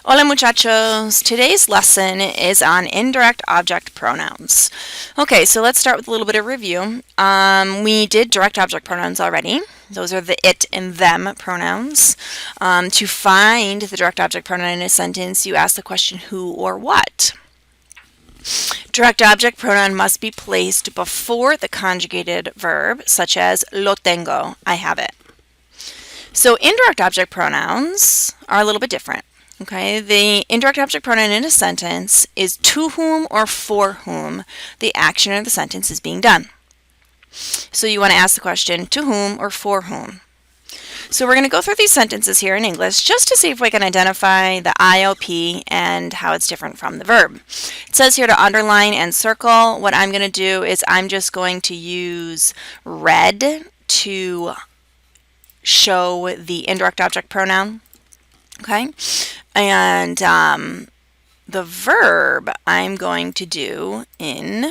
Hola muchachos! Today's lesson is on indirect object pronouns. Okay, so let's start with a little bit of review. We did direct object pronouns already. Those are the it and them pronouns. To find the direct object pronoun in a sentence, you ask the question who or what. Direct object pronoun must be placed before the conjugated verb, such as lo tengo, I have it. So indirect object pronouns are a little bit different. Okay, the indirect object pronoun in a sentence is to whom or for whom the action of the sentence is being done. So you want to ask the question to whom or for whom. So we're going to go through these sentences here in English just to see if we can identify the IOP and how it's different from the verb. It says here to underline and circle. What I'm going to do is I'm just going to use red to show the indirect object pronoun. Okay, and the verb I'm going to do in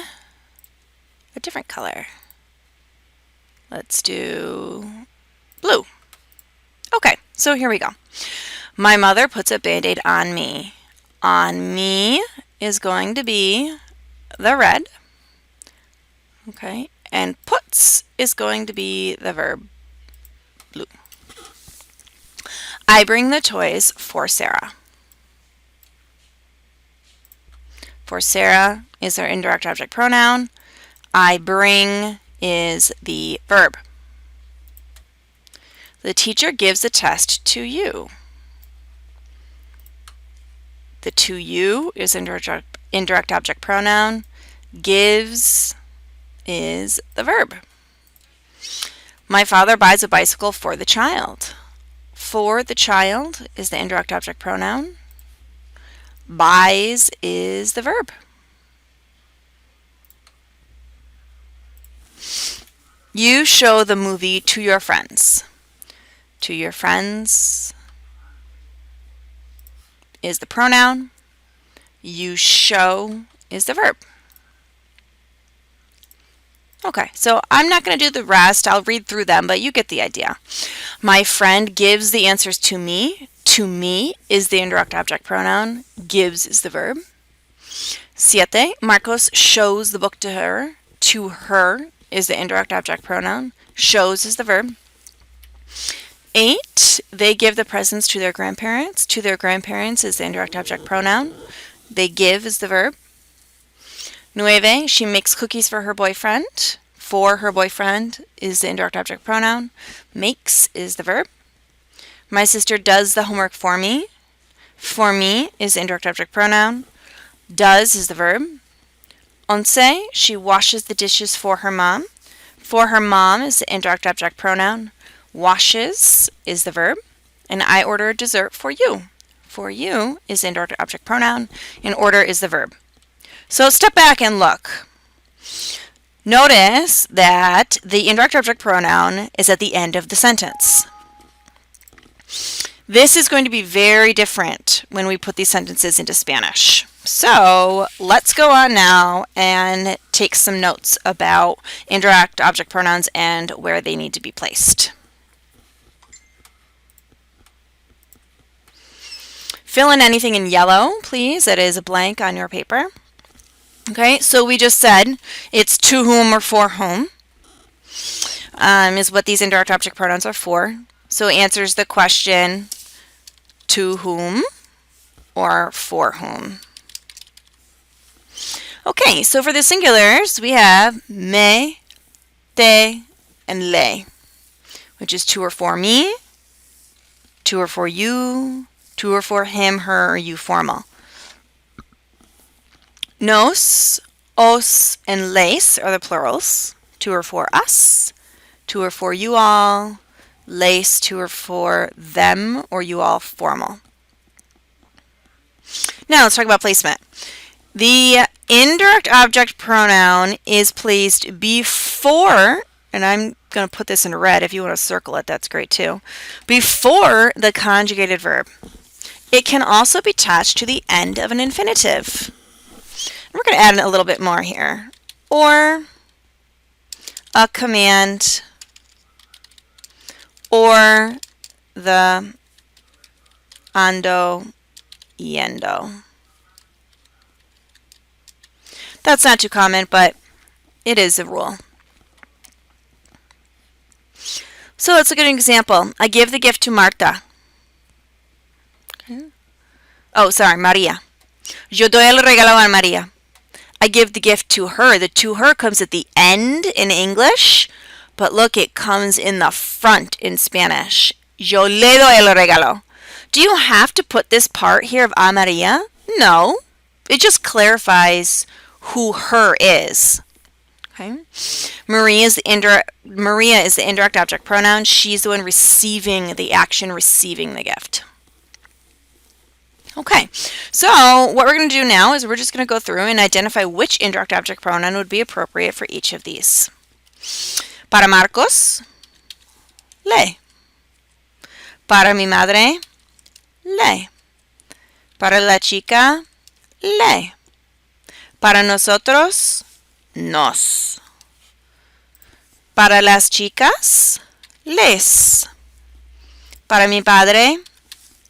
a different color. Let's do blue. Okay, so here we go. My mother puts a Band-Aid on me. On me is going to be the red. Okay, and puts is going to be the verb blue. I bring the toys for Sarah. For Sarah is our indirect object pronoun. I bring is the verb. The teacher gives a test to you. The to you is indirect object pronoun. Gives is the verb. My father buys a bicycle for the child. For the child is the indirect object pronoun. Buys is the verb. You show the movie to your friends. To your friends is the pronoun. You show is the verb. Okay, so I'm not going to do the rest. I'll read through them, but you get the idea. My friend gives the answers to me. To me is the indirect object pronoun. Gives is the verb. 7. Marcos shows the book to her. To her is the indirect object pronoun. Shows is the verb. 8. They give the presents to their grandparents. To their grandparents is the indirect object pronoun. They give is the verb. 9. She makes cookies for her boyfriend. For her boyfriend is the indirect object pronoun. Makes is the verb. My sister does the homework for me. For me is the indirect object pronoun. Does is the verb. 11. She washes the dishes for her mom. For her mom is the indirect object pronoun. Washes is the verb. And I order a dessert for you. For you is the indirect object pronoun. And order is the verb. So step back and look. Notice that the indirect object pronoun is at the end of the sentence. This is going to be very different when we put these sentences into Spanish. So let's go on now and take some notes about indirect object pronouns and where they need to be placed. Fill in anything in yellow, please. That is a blank on your paper. Okay, so we just said it's to whom or for whom is what these indirect object pronouns are for. So it answers the question to whom or for whom. Okay, so for the singulars, we have me, te, and le, which is to or for me, to or for you, to or for him, her, or you formal. Nos, os, and les are the plurals. To or for us, to or for you all, les to or for them or you all formal. Now let's talk about placement. The indirect object pronoun is placed before, and I'm going to put this in red. If you want to circle it, that's great too. Before the conjugated verb. It can also be attached to the end of an infinitive. We're going to add a little bit more here. Or a command, or the ando yendo. That's not too common, but it is a rule. So let's look at an example. I give the gift to Marta. Okay. Oh, sorry, Maria. Yo doy el regalo a Maria. I give the gift to her. The to her comes at the end in English, but look, it comes in the front in Spanish. Yo le doy el regalo. Do you have to put this part here of a Maria? No. It just clarifies who her is. Okay. Maria is the indirect object pronoun. She's the one receiving the action, receiving the gift. Okay, so what we're going to do now is we're just going to go through and identify which indirect object pronoun would be appropriate for each of these. Para Marcos, le. Para mi madre, le. Para la chica, le. Para nosotros, nos. Para las chicas, les. Para mi padre,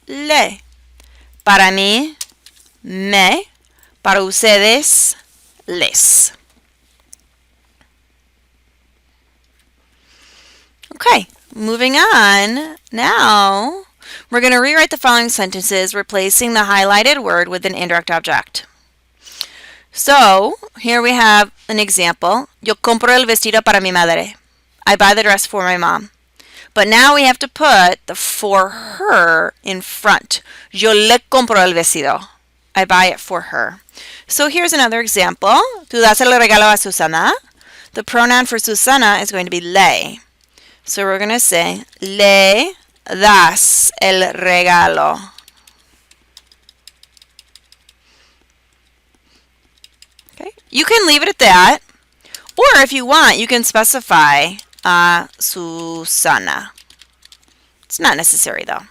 le. Para mí, me. Para ustedes, les. Okay, moving on. Now, we're going to rewrite the following sentences, replacing the highlighted word with an indirect object. So, here we have an example. Yo compro el vestido para mi madre. I buy the dress for my mom. But now we have to put the for her in front. Yo le compro el vestido. I buy it for her. So here's another example. Tú das el regalo a Susana. The pronoun for Susana is going to be le. So we're going to say, le das el regalo. Okay. You can leave it at that. Or if you want, you can specify a Susana. It's not necessary though.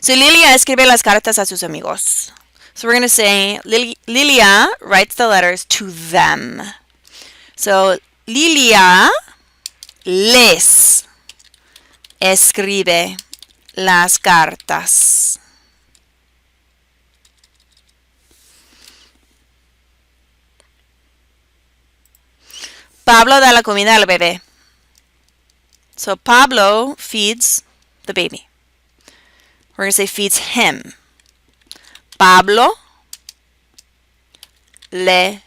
So Lilia escribe las cartas a sus amigos. So we're going to say Lilia writes the letters to them. So Lilia les escribe las cartas. Pablo da la comida al bebé. So Pablo feeds the baby. We're going to say feeds him. Pablo le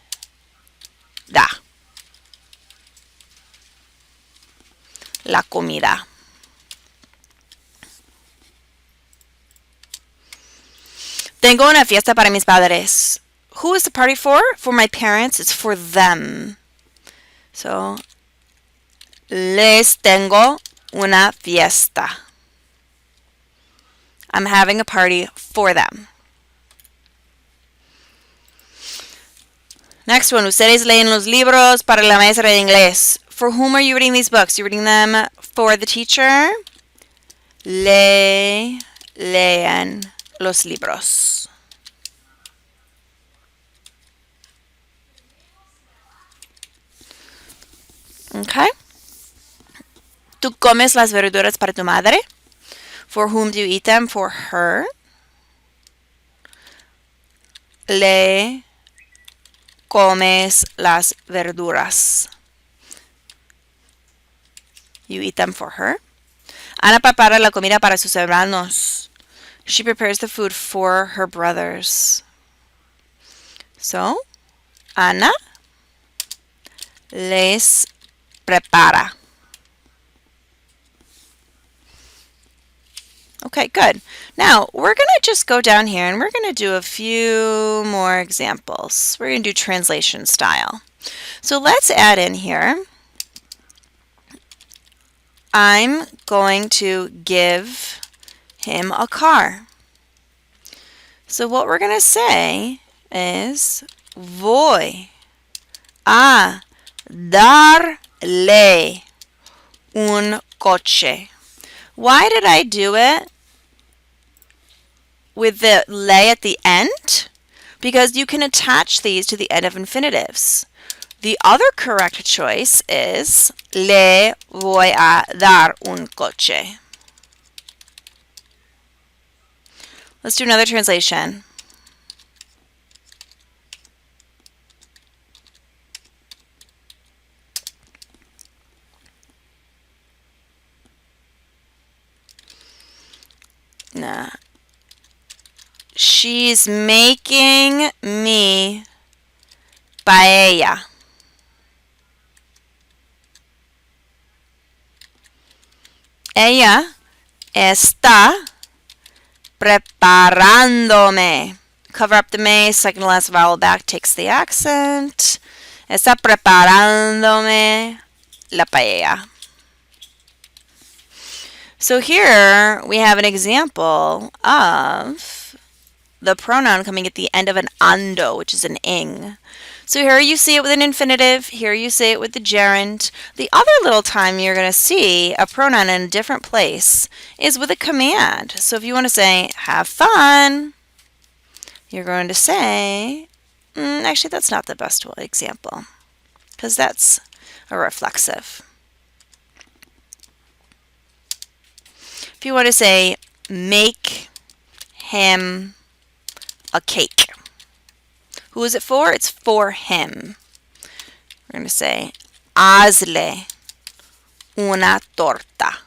da la comida. Tengo una fiesta para mis padres. Who is the party for? For my parents. It's for them. So, les tengo una fiesta. I'm having a party for them. Next one. Ustedes leen los libros para la maestra de inglés. For whom are you reading these books? You're reading them for the teacher. Leen los libros. Okay. Tú comes las verduras para tu madre. For whom do you eat them? For her. Le comes las verduras. You eat them for her. Ana prepara la comida para sus hermanos. She prepares the food for her brothers. So, Ana les prepara. Okay, good. Now, we're going to just go down here and we're going to do a few more examples. We're going to do translation style. So let's add in here. I'm going to give him a car. So what we're going to say is voy a darle un coche. Why did I do it with the le at the end? Because you can attach these to the end of infinitives. The other correct choice is le voy a dar un coche. Let's do another translation. Nah. She's making me paella. Ella está preparándome. Cover up the me, second to last vowel back takes the accent. Está preparándome la paella. So here we have an example of the pronoun coming at the end of an ando, which is an ing. So here you see it with an infinitive, here you see it with the gerund. The other little time you're going to see a pronoun in a different place is with a command. So if you want to say, have fun, you're going to say, actually that's not the best example, because that's a reflexive. If you want to say, make him a cake. Who is it for? It's for him. We're going to say, hazle una torta.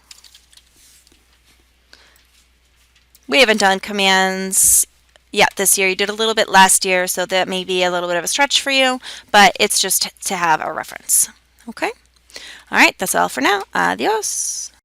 We haven't done commands yet this year. You did a little bit last year, so that may be a little bit of a stretch for you, but it's just to have a reference. Okay? All right, that's all for now. Adios.